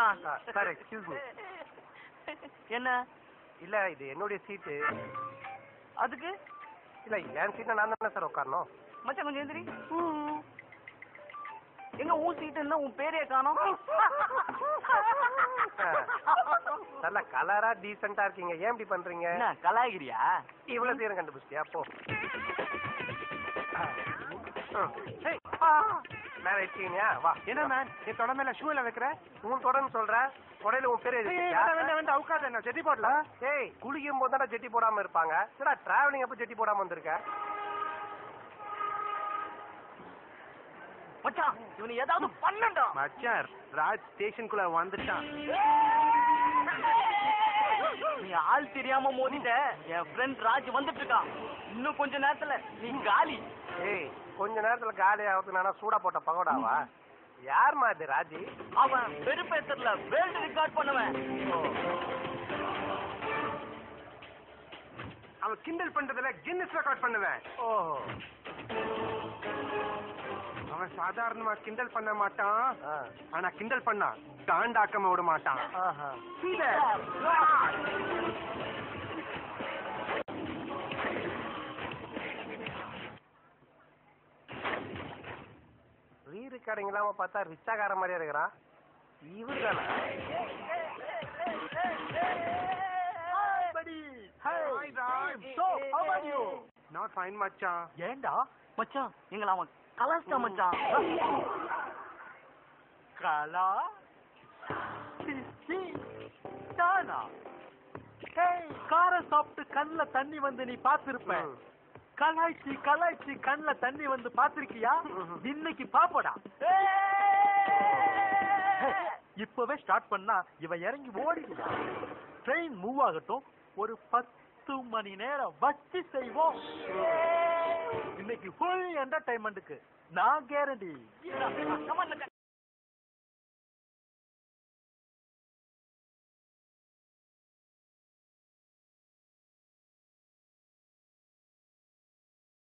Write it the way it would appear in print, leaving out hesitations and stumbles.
மச்சான். Sir excuse me. என்ன? இல்ல இது என்னுடைய சீட்டு. அதுக்கு இல்ல என் சீட்ல நான் தானே சார் உட்காரணும். மச்சான் கொஞ்சம் எந்திரி. எங்க உன் சீட்டுன்னா உன் பேரே காணோம். நல்ல கலரா டீசெண்டா இருக்கீங்க, ஏன் இப்படி பண்றீங்க? என்ன கலாகிரியா? இவ்வளவு சீரம் கண்டுபிடிச்சியா? போ மேல வச்சீங்க. வா. என்ன மேன் நீ தொட மேல ஷூ எல்லாம் வைக்கிற? உன் தொடன்னு சொல்ற, தொடையில உன் பேரு வேண்டாம் அவுக்காத. என்ன ஜெட்டி போடல? ஏய் குளிக்கும் போது தானே ஜெட்டி போடாம இருப்பாங்க. சரிடா டிராவலிங் அப்ப ஜெட்டி போடாம வந்திருக்க. மச்சான் இவனை ஏதாவது பண்ணண்டா. மச்சான் ராஜ் ஸ்டேஷனுக்குள்ள வந்துட்டான். நீ ஆள் தெரியாம மோதிட்ட. என் ஃப்ரெண்ட் ராஜ் வந்துட்டு இருக்கான். இன்னும் கொஞ்ச நேரத்துல நீ காலி. ஏய் கொஞ்ச நேரத்துல காலி ஆகுது. நானா சூடா போட்ட பகோடாவா? யாருமா இது ராஜி? அவன் வெறுப்பேத்தர்ல வேர்ல்டு ரெக்கார்ட் பண்ணுவேன். அவன் கிண்டல் பண்றதுல கின்னஸ் ரெக்கார்ட் பண்ணுவேன். ஓஹோ. அவன் சாதாரணமா கிண்டல் பண்ண மாட்டான், ஆனா கிண்டல் பண்ணா தாண்டாக்காம விட மாட்டான். ரீ ரெக்கார்டிங் இல்லாம பார்த்தா ரிச்சாகார மாதிரியா இருக்கிறான். இவரு தானே? Not fine மச்சான். ஏண்டா மச்சான் எங்களை அவன் கலாஸ்டா மச்சான். கலா தானா? கார சாப்பிட்டு கண்ணுல தண்ணி வந்து நீ பாத்திருப்ப. கலாய்ச்சி கலாய்ச்சி கண்ணுல தண்ணி வந்து பாத்திருக்கியா? இன்னைக்கு பாப்படா. இப்பவே ஸ்டார்ட் பண்ணா இவன் இறங்கி ஓடிடுவா. ட்ரெயின் மூவ் ஆகட்டும், ஒரு 10 மணி நேரம் வச்சு செய்வோம். இன்னைக்கு ஃபுல் என்டர்டைன்மெண்ட்டுக்கு நான் கேரண்டி.